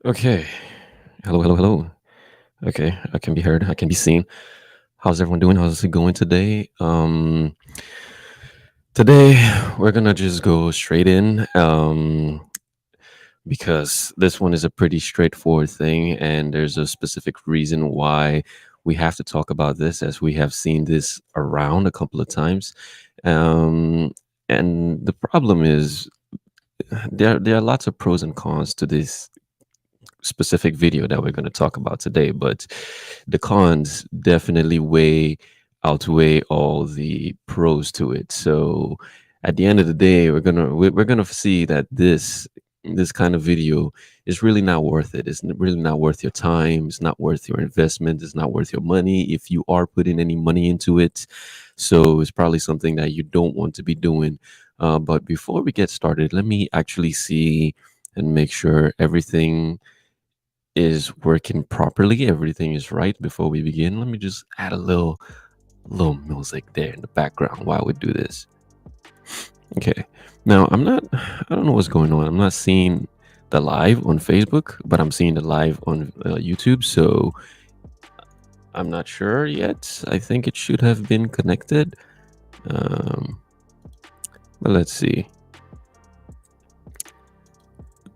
Okay. Hello, hello, hello. Okay, I can be heard. I can be seen. How's everyone doing? How's it going today? Today we're gonna just go straight in. Because this one is a pretty straightforward thing, and there's a specific reason why we have to talk about this, as we have seen this around a couple of times. Um, and the problem is there are lots of pros and cons to this specific video that we're going to talk about today, but the cons definitely outweigh all the pros to it. So at the end of the day, we're gonna see that this kind of video is really not worth it. It's really not worth your time. It's not worth your investment. It's not worth your money if you are putting any money into it. So it's probably something that you don't want to be doing. But before we get started, let me actually see and make sure everything is working properly, everything is right before we begin. Let me just add a little music there in the background while we do this. Okay. Now I don't know what's going on. I'm not seeing the live on Facebook, but I'm seeing the live on YouTube. So I'm not sure yet. I think it should have been connected. Um, but let's see.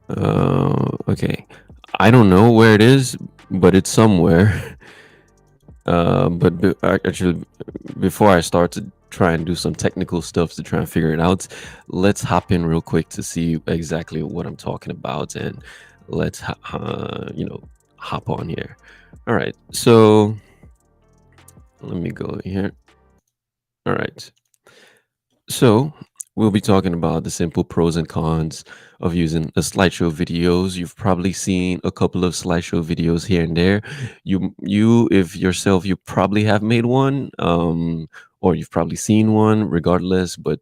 Okay. I don't know where it is, but it's somewhere. Actually, before I start to try and do some technical stuff to try and figure it out, let's hop in real quick to see exactly what I'm talking about, and let's hop on here. All right, so let me go here. All right, so we'll be talking about the simple pros and cons of using a slideshow videos. You've probably seen a couple of slideshow videos here and there. If yourself, you probably have made one, or you've probably seen one, regardless. But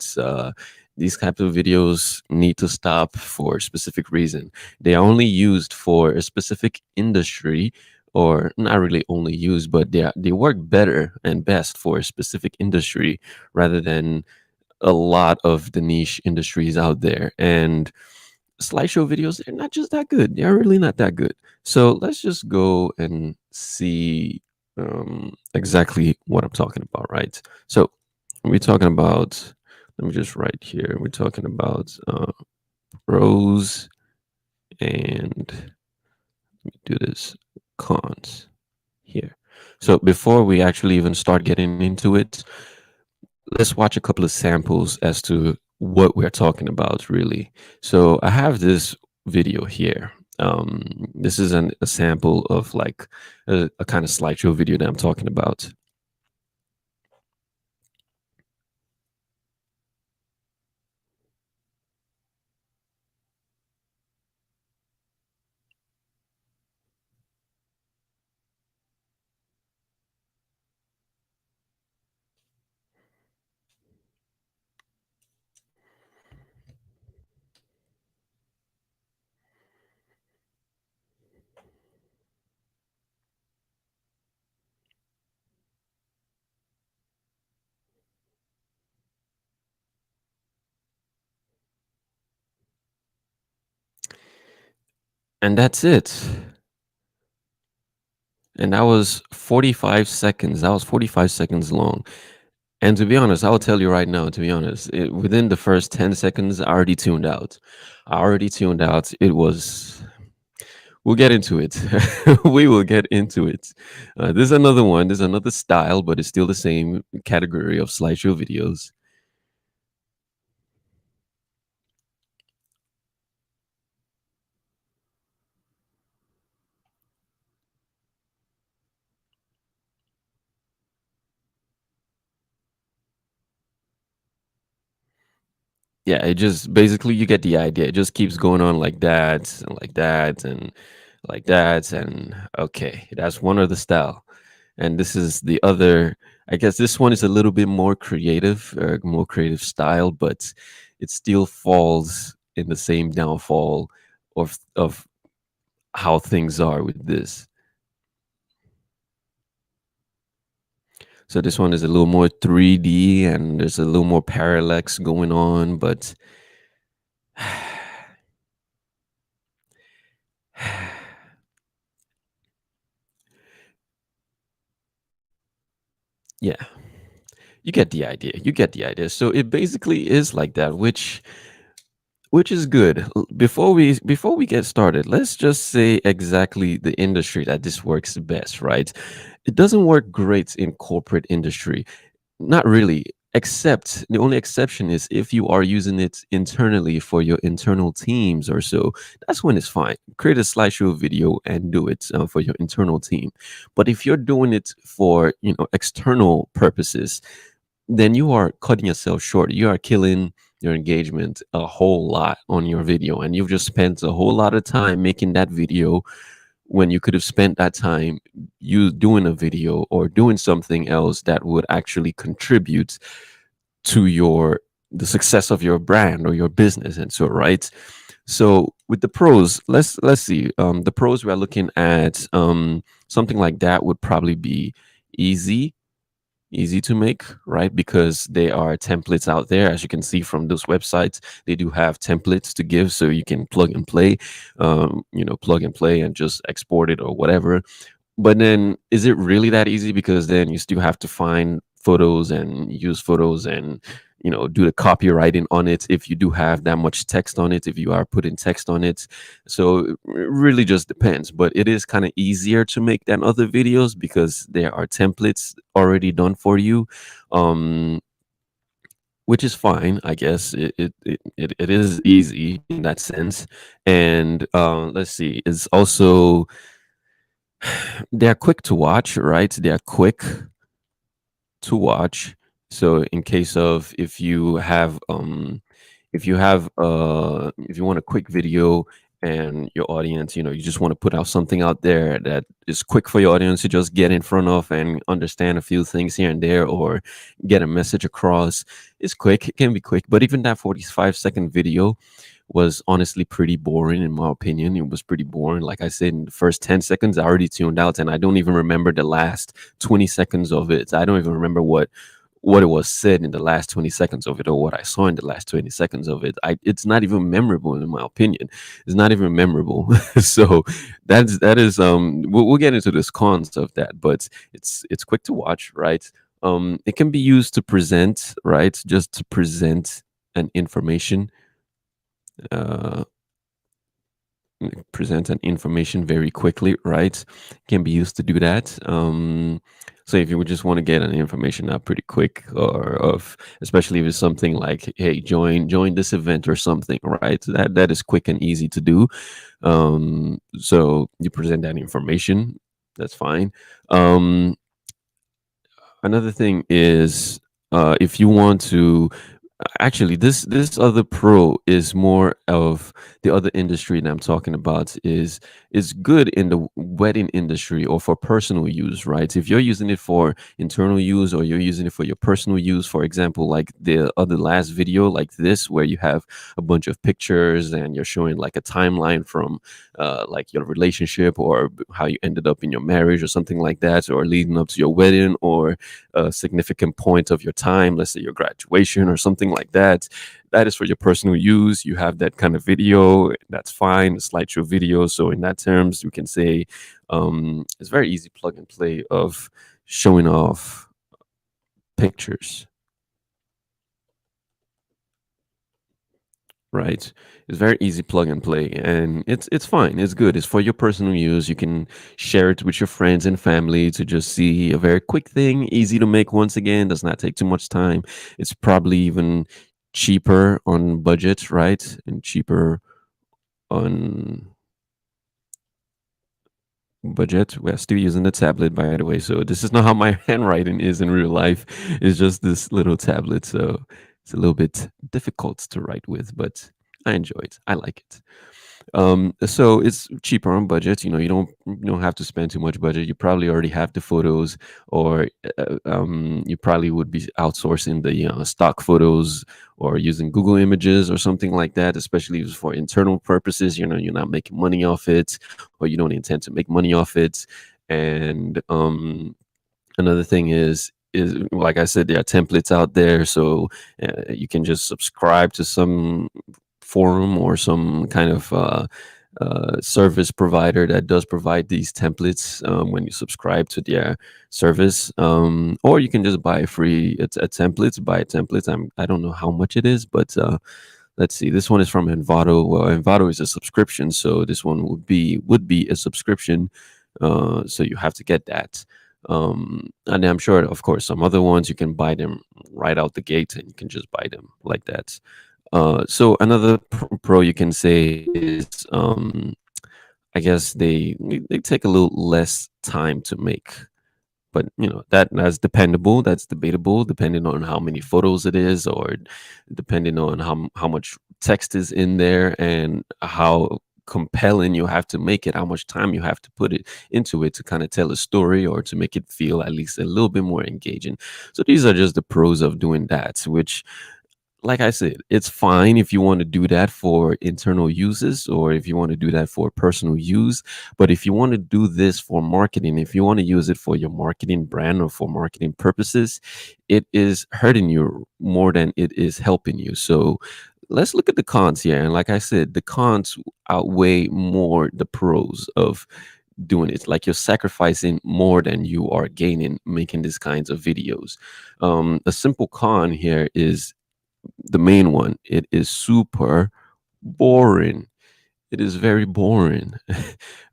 these types of videos need to stop for a specific reason. They are only used for a specific industry, or not really only used, but they work better and best for a specific industry rather than a lot of the niche industries out there. And slideshow videos, they're not just that good. They're really not that good. So let's just go and see exactly what I'm talking about, right? So we're talking about, let me just write here, we're talking about pros and, let me do this, cons here. So before we actually even start getting into it, let's watch a couple of samples as to what we're talking about, really. So I have this video here. This is a sample of like a kind of slideshow video that I'm talking about. And that's it. And that was 45 seconds. That was 45 seconds long. And to be honest, I'll tell you right now, to be honest, within the first 10 seconds, I already tuned out. I already tuned out. We'll get into it. We will get into it. There's another one. There's another style, but it's still the same category of slideshow videos. Yeah, it just basically, you get the idea. It just keeps going on like that and like that and like that. And okay, that's one of the style. And this is the other. I guess this one is a little bit more creative style, but it still falls in the same downfall of how things are with this. So this one is a little more 3D, and there's a little more parallax going on, but Yeah, you get the idea. You get the idea. So it basically is like that, which is good. Before we get started, let's just say exactly the industry that this works best, right? It doesn't work great in corporate industry. Not really, except the only exception is if you are using it internally for your internal teams or so. That's when it's fine. Create a slideshow video and do it for your internal team. But if you're doing it for external purposes, then you are cutting yourself short. You are killing your engagement a whole lot on your video, and you've just spent a whole lot of time making that video when you could have spent that time you doing a video or doing something else that would actually contribute to the success of your brand or your business. And so, right, so with the pros, let's see, the pros we're looking at, something like that would probably be easy easy to make, right? Because they are templates out there. As you can see from those websites, they do have templates to give, so you can plug and play and just export it or whatever. But then, is it really that easy? Because then you still have to find photos and use photos and do the copywriting on it if you do have that much text on it, if you are putting text on it. So it really just depends. But it is kind of easier to make than other videos because there are templates already done for you. Um, which is fine, I guess. It is easy in that sense. And let's see, it's also they're quick to watch, right? They're quick to watch. So in case of if you want a quick video and your audience, you just want to put out something out there that is quick for your audience to just get in front of and understand a few things here and there, or get a message across. It's quick. It can be quick, but even that 45-second video was honestly pretty boring in my opinion. It was pretty boring. Like I said, in the first 10 seconds, I already tuned out, and I don't even remember the last 20 seconds of it. I don't even remember what it was said in the last 20 seconds of it, or what I saw in the last 20 seconds of it. It's not even memorable in my opinion. It's not even memorable. So we'll get into this cons of that, but it's quick to watch, right? It can be used to present, right? Just to present an information, uh present an information very quickly, right? Can be used to do that. So if you would just want to get an information out pretty quick, or of especially if it's something like, hey, join this event or something, right? That is quick and easy to do. So you present that information, that's fine. Another thing is, if you want to actually, this other pro is more of the other industry that I'm talking about. Is good in the wedding industry or for personal use, right? If you're using it for internal use or you're using it for your personal use, for example, like the other last video like this, where you have a bunch of pictures and you're showing like a timeline from like your relationship, or how you ended up in your marriage or something like that, or leading up to your wedding, or a significant point of your time, let's say your graduation or something like that. That is for your personal use. You have that kind of video, that's fine, a slideshow video. So in that terms, you can say it's very easy plug and play of showing off pictures, right? It's very easy plug and play, and it's fine. It's good. It's for your personal use. You can share it with your friends and family to just see a very quick thing, easy to make. Once again, does not take too much time. It's probably even cheaper on budget, right? And cheaper on budget. We're still using the tablet, by the way. So this is not how my handwriting is in real life. It's just this little tablet. So it's a little bit difficult to write with, but I enjoy it. I like it. So it's cheaper on budget. You don't have to spend too much budget. You probably already have the photos, or you probably would be outsourcing the stock photos, or using Google Images or something like that. Especially if it's for internal purposes. You're not making money off it, or you don't intend to make money off it. And another thing is like I said, there are templates out there, so you can just subscribe to some forum or some kind of service provider that does provide these templates when you subscribe to their service, or you can just buy free a template. Buy a template. I don't know how much it is, but let's see. This one is from Envato. Well, Envato is a subscription, so this one would be a subscription. So you have to get that. And I'm sure, of course, some other ones you can buy them right out the gate, and you can just buy them like that. So another pro you can say is, I guess they take a little less time to make, but that's dependable, that's debatable, depending on how many photos it is, or depending on how much text is in there, and how compelling you have to make it, how much time you have to put it into it to kind of tell a story, or to make it feel at least a little bit more engaging. So these are just the pros of doing that, which, like I said, it's fine if you want to do that for internal uses, or if you want to do that for personal use. But if you want to do this for marketing, if you want to use it for your marketing brand or for marketing purposes, it is hurting you more than it is helping you. So let's look at the cons here. And like I said, the cons outweigh more the pros of doing it. Like, you're sacrificing more than you are gaining making these kinds of videos. A simple con here is the main one. It is super boring. It is very boring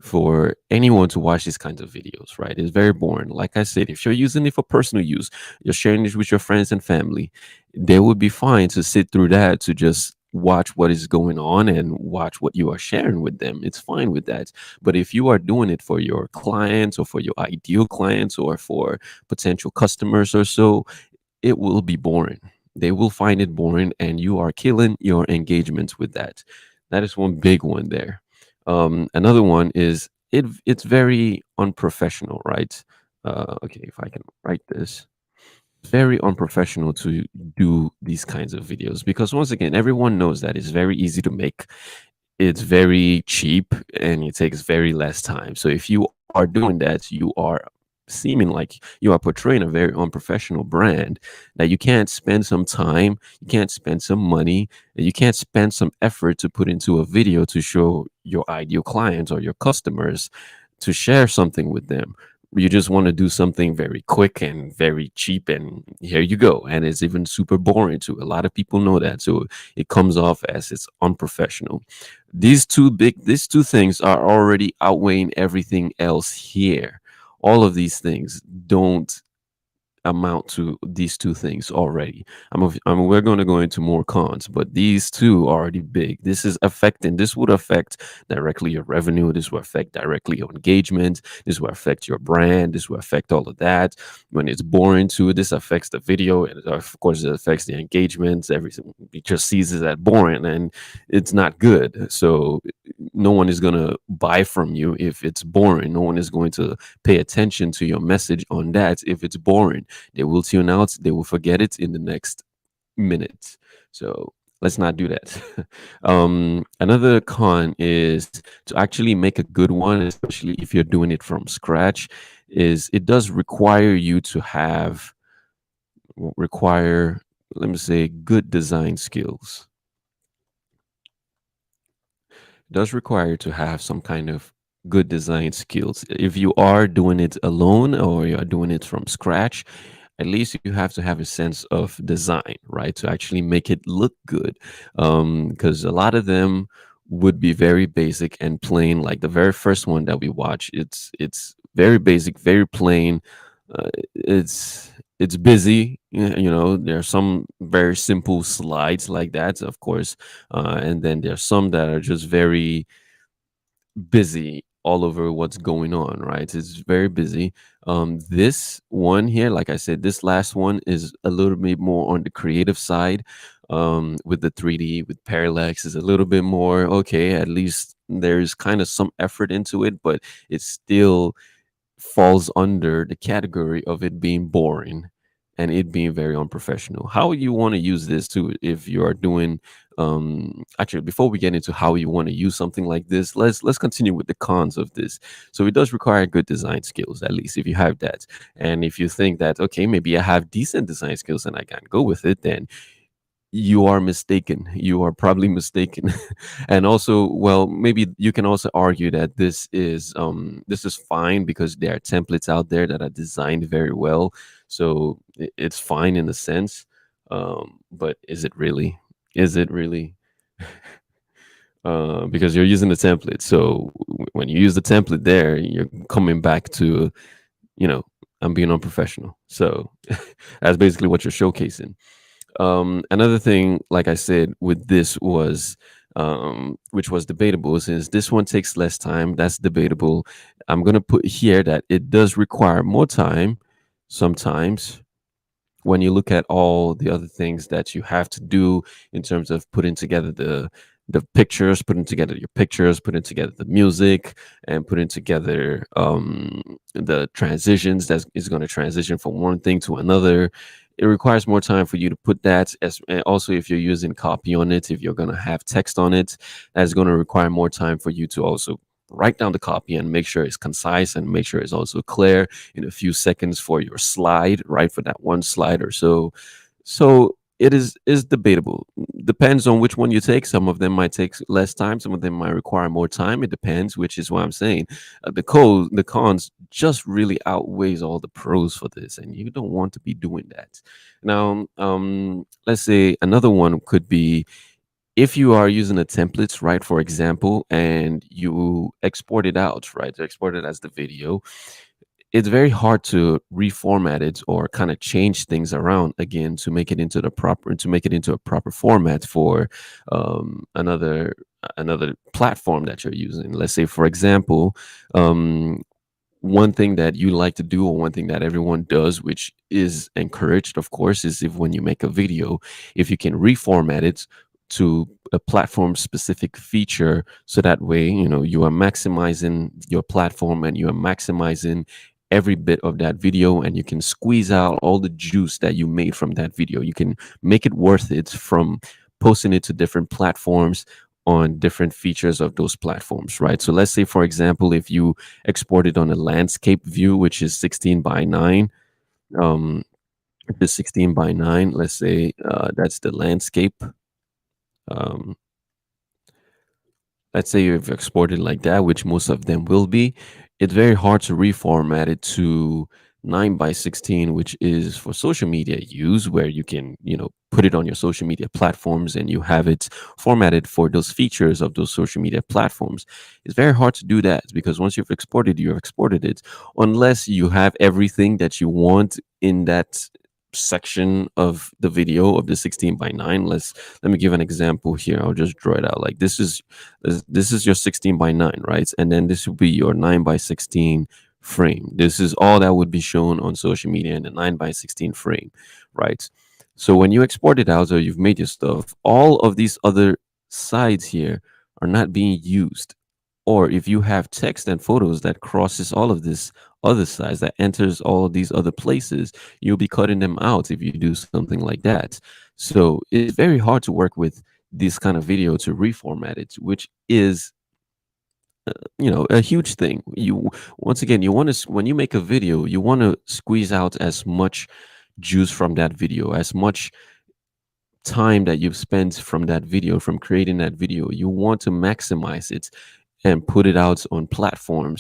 for anyone to watch these kinds of videos, right? It's very boring. Like I said, if you're using it for personal use, you're sharing it with your friends and family, they would be fine to sit through that, to just watch what is going on and watch what you are sharing with them. It's fine with that. But if you are doing it for your clients, or for your ideal clients, or for potential customers or so, it will be boring. They will find it boring, and you are killing your engagements with that. That is one big one there. Another one is, it's very unprofessional, right? Okay, if I can write this, very unprofessional to do these kinds of videos, because once again, everyone knows that it's very easy to make, it's very cheap, and it takes very less time. So if you are doing that, you are seeming like you are portraying a very unprofessional brand, that you can't spend some time, you can't spend some money, and you can't spend some effort to put into a video to show your ideal clients or your customers, to share something with them. You just want to do something very quick and very cheap, and here you go. And it's even super boring too. A lot of people know that. So it comes off as it's unprofessional. These two things are already outweighing everything else here. All of these things don't amount to these two things already. We're going to go into more cons, but these two are already big. This would affect directly your revenue. This will affect directly your engagement. This will affect your brand. This will affect all of that. When it's boring too, this affects the video. And of course, it affects the engagements. Everything, it just sees it as boring, and it's not good. So no one is going to buy from you if it's boring. No one is going to pay attention to your message on that if it's boring. They will tune out, they will forget it in the next minute. So let's not do that. Another con is, to actually make a good one, especially if you're doing it from scratch, is it does require you to require, let me say, good design skills. Does require to have some kind of good design skills. If you are doing it alone, or you are doing it from scratch, at least you have to have a sense of design, right? To actually make it look good. Because a lot of them would be very basic and plain. Like the very first one that we watch, it's very basic, very plain. It's busy. There are some very simple slides like that, of course, and then there's some that are just very busy all over what's going on, right? It's very busy. This one here, like I said, this last one is a little bit more on the creative side. With the 3D, with parallax, is a little bit more okay. At least there's kind of some effort into it, but it still falls under the category of it being boring and it being very unprofessional. How you want to use this too, if you are doing, actually, before we get into how you want to use something like this, let's continue with the cons of this. So it does require good design skills, at least if you have that. And if you think that, okay, maybe I have decent design skills and I can go with it, then you are mistaken. You are probably mistaken. And also, well, maybe you can also argue that this is fine because there are templates out there that are designed very well. So it's fine in a sense. But is it really? Is it really? Because you're using the template. So when you use the template there, you're coming back to, you know, I'm being unprofessional. So that's basically what you're showcasing. Another thing, like I said, with this was, which was debatable, since this one takes less time, that's debatable. I'm going to put here that it does require more time sometimes when you look at all the other things that you have to do in terms of putting together the pictures, putting together your pictures, putting together the music, and putting together the transitions that is going to transition from one thing to another. It requires more time for you to put that. As and also, if you're using copy on it, if you're going to have text on it, that's going to require more time for you to also write down the copy and make sure it's concise and make sure it's also clear in a few seconds for your slide, right? For that one slide or so. So it is debatable. Depends on which one you take. Some of them might take less time. Some of them might require more time. It depends, which is why I'm saying the cons just really outweighs all the pros for this, and you don't want to be doing that. Now, let's say another one could be if you are using the templates, right, for example, and you export it out, right, to export it as the video, it's very hard to reformat it or kind of change things around again to make it into the proper to make it into a proper format for another platform that you're using. Let's say, for example, um, one thing that you like to do or one thing that everyone does, which is encouraged, of course, is if when you make a video, if you can reformat it to a platform specific feature, so that way, you are maximizing your platform and you are maximizing every bit of that video, and you can squeeze out all the juice that you made from that video. You can make it worth it from posting it to different platforms on different features of those platforms, right? So let's say, for example, if you export it on a landscape view, which is 16 by 9, um, the 16 by 9, let's say that's the landscape. Um, let's say you've exported like that, which most of them will be, it's very hard to reformat it to 9 by 16, which is for social media use, where you can, put it on your social media platforms and you have it formatted for those features of those social media platforms. It's very hard to do that because once you've exported it, unless you have everything that you want in that section of the video of the 16 by 9. Let me give an example here. I'll just draw it out. Like this is your 16 by 9, right? And then this will be your 9 by 16 frame. This is all that would be shown on social media in the 9 by 16 frame, right? So when you export it out or you've made your stuff, all of these other sides here are not being used. Or if you have text and photos that crosses all of this other sides, that enters all of these other places, you'll be cutting them out if you do something like that. So it's very hard to work with this kind of video to reformat it, which is a huge thing. You Once again, you want to, when you make a video, you want to squeeze out as much juice from that video, as much time that you've spent from that video, from creating that video. You want to maximize it and put it out on platform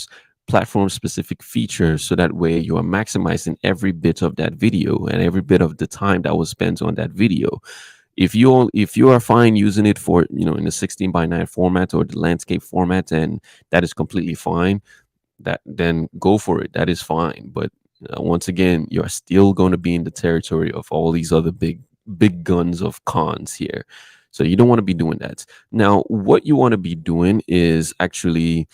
specific features, so that way you are maximizing every bit of that video and every bit of the time that was spent on that video. If you are fine using it for, in the 16 by 9 format or the landscape format, and that is completely fine, that then go for it. That is fine. But once again, you're still going to be in the territory of all these other big guns of cons here. So you don't want to be doing that. Now, what you want to be doing is actually,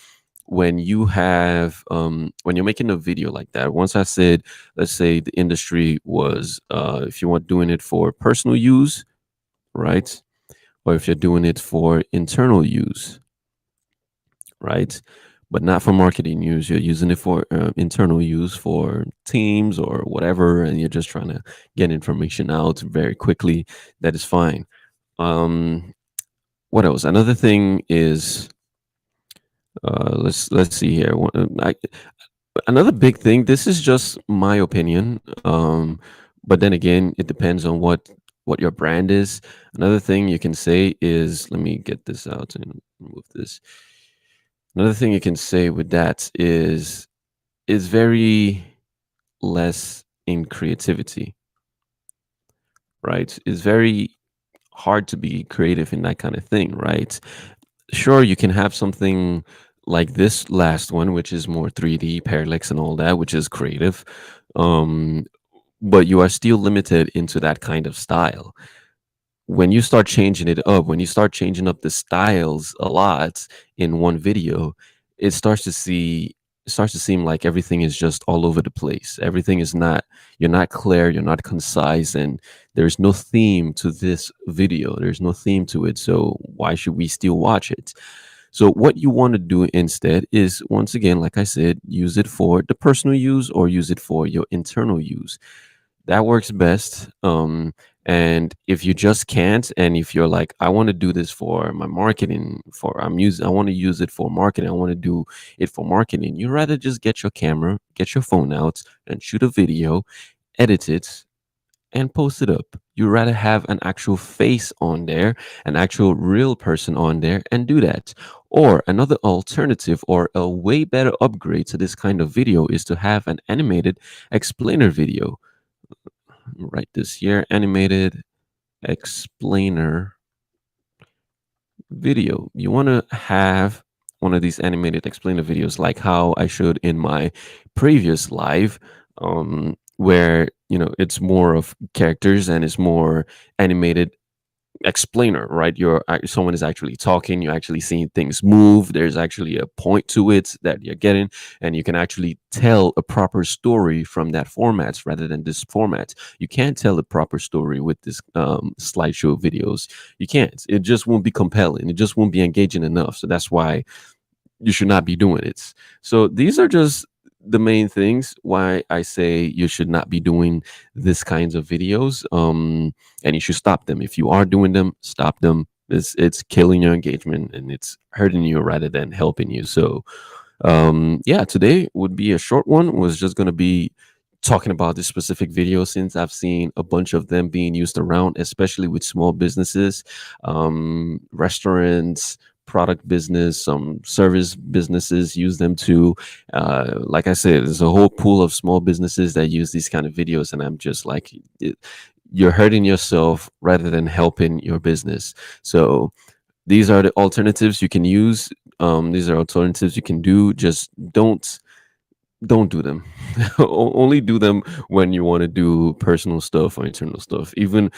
when you have when you're making a video like that, once I said, let's say the industry was, if you want doing it for personal use, right? Or if you're doing it for internal use, right? But not for marketing use. You're using it for internal use for teams or whatever, and you're just trying to get information out very quickly. That is fine. What else? Another thing is, let's see here. Another big thing. This is just my opinion, but then again, it depends on what your brand is. Another thing you can say is, let me get this out and remove this. Another thing you can say with that is very less in creativity, right? It's very hard to be creative in that kind of thing, right? Sure, you can have something like this last one, which is more 3D, parallax and all that, which is creative. Um, but you are still limited into that kind of style. When you start changing it up, when you start changing up the styles a lot in one video, it starts to see it starts to seem like everything is just all over the place. Everything is not You're not clear, you're not concise, and there's no theme to this video. There's no theme to it. So why should we still watch it? So what you want to do instead is, once again, like I said, use it for the personal use or use it for your internal use. That works best. And if you just can't, and if you're like, I want to do this for my marketing, I want to use it for marketing, I want to do it for marketing, you rather just get your camera, get your phone out, and shoot a video, edit it, and post it up. You rather have an actual face on there, an actual real person on there, and do that. Or another alternative, or a way better upgrade to this kind of video, is to have an animated explainer video. Write this here: animated explainer video. You want to have one of these animated explainer videos like how I showed in my previous live, where it's more of characters and it's more animated explainer, right? Someone is actually talking, you're actually seeing things move, there's actually a point to it that you're getting, and you can actually tell a proper story from that format rather than this format. You can't tell a proper story with this slideshow videos. You can't. It just won't be compelling, it just won't be engaging enough. So that's why you should not be doing it. So these are just the main things why I say you should not be doing this kinds of videos. And you should stop them. If you are doing them, stop them. It's killing your engagement and it's hurting you rather than helping you. So yeah, today would be a short one. Was just going to be talking about this specific video, since I've seen a bunch of them being used around, especially with small businesses, restaurants, product business, some service businesses use them too. Like I said, there's a whole pool of small businesses that use these kind of videos, and I'm just like, you're hurting yourself rather than helping your business. So these are the alternatives you can use. These are alternatives you can do. Just don't do them. Only do them when you want to do personal stuff or internal stuff. Even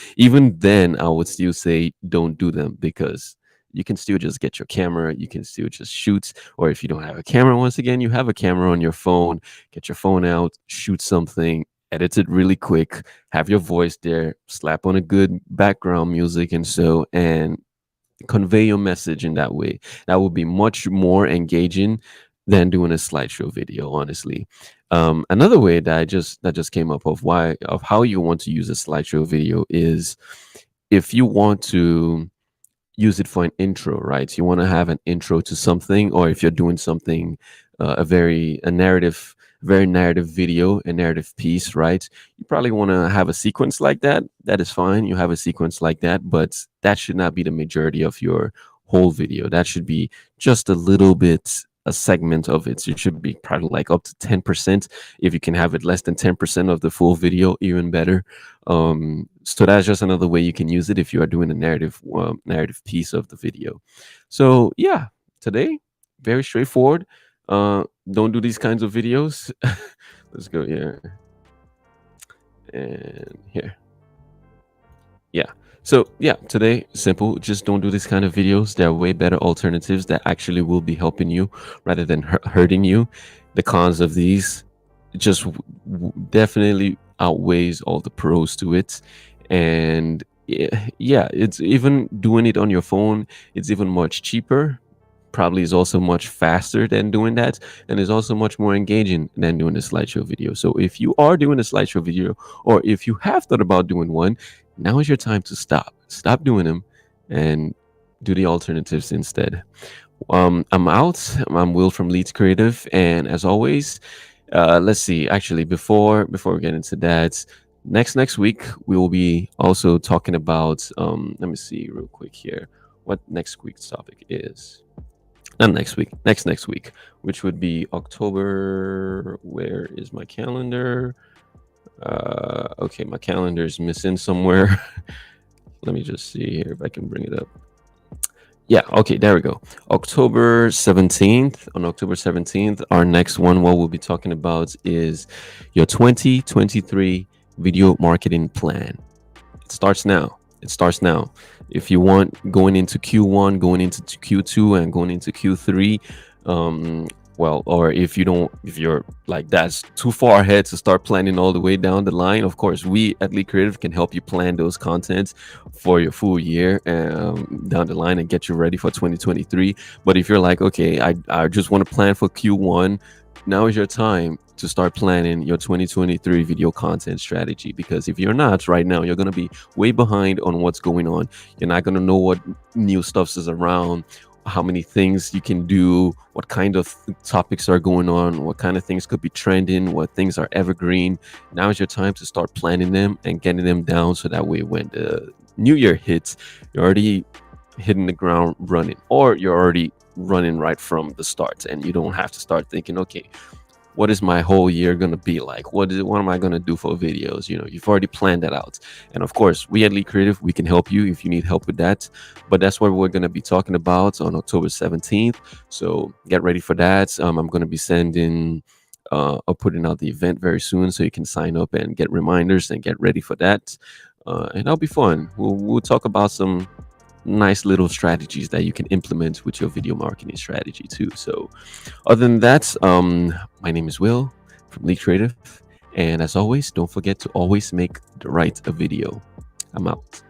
then, I would still say don't do them, because you can still just get your camera, you can still just shoot. Or if you don't have a camera, once again, you have a camera on your phone, get your phone out, shoot something, edit it really quick, have your voice there, slap on a good background music and convey your message in that way. That would be much more engaging than doing a slideshow video, honestly. Another way that just came up of how you want to use a slideshow video is, if you want to use it for an intro, right? You want to have an intro to something, or if you're doing something, a narrative, very narrative video, a narrative piece, right? You probably want to have a sequence like that. That is fine. You have a sequence like that, but that should not be the majority of your whole video. That should be just a little bit, a segment of it. So it should be probably like up to 10%. If you can have it less than 10% of the full video, even better. So that's just another way you can use it if you are doing a narrative piece of the video. So yeah, today, very straightforward. Don't do these kinds of videos. Let's go here and here. Yeah. So yeah, today, simple. Just don't do this kind of videos. There are way better alternatives that actually will be helping you rather than hurting you. The cons of these just definitely outweighs all the pros to it. And yeah, it's even doing it on your phone, it's even much cheaper, probably is also much faster than doing that, and is also much more engaging than doing a slideshow video. So if you are doing a slideshow video, or if you have thought about doing one, now is your time to stop doing them and do the alternatives instead. I'm out. I'm Will from Leet Creative, and as always, let's see. Actually, before we get into that, Next week we will be also talking about let me see real quick here what next week's topic is. Not next week, next week, which would be October. Where is my calendar? Okay, my calendar is missing somewhere. Let me just see here if I can bring it up. Yeah, okay, there we go. October 17th. On October 17th, our next one, what we'll be talking about is your 2023 video marketing plan. It starts now. It starts now. If you want going into Q1, going into Q2, and going into Q3, well, or if you don't, if you're like that's too far ahead to start planning all the way down the line, of course, we at Leet Creative can help you plan those contents for your full year down the line and get you ready for 2023. But if you're like, okay, I just want to plan for Q1, now is your time to start planning your 2023 video content strategy, because if you're not right now, you're going to be way behind on what's going on. You're not going to know what new stuff is around, how many things you can do, what kind of topics are going on, what kind of things could be trending, what things are evergreen. Now is your time to start planning them and getting them down, so that way when the new year hits, you're already hitting the ground running, or you're already running right from the start, and you don't have to start thinking, okay, what is my whole year going to be like? What am I going to do for videos? You've already planned that out. And of course, we at Leet Creative, we can help you if you need help with that. But that's what we're going to be talking about on October 17th. So get ready for that. I'm going to be sending or putting out the event very soon, so you can sign up and get reminders and get ready for that. And that'll be fun. We'll talk about some nice little strategies that you can implement with your video marketing strategy too. So other than that, my name is Will from Leet Creative, and as always, don't forget to always make the right video. I'm out.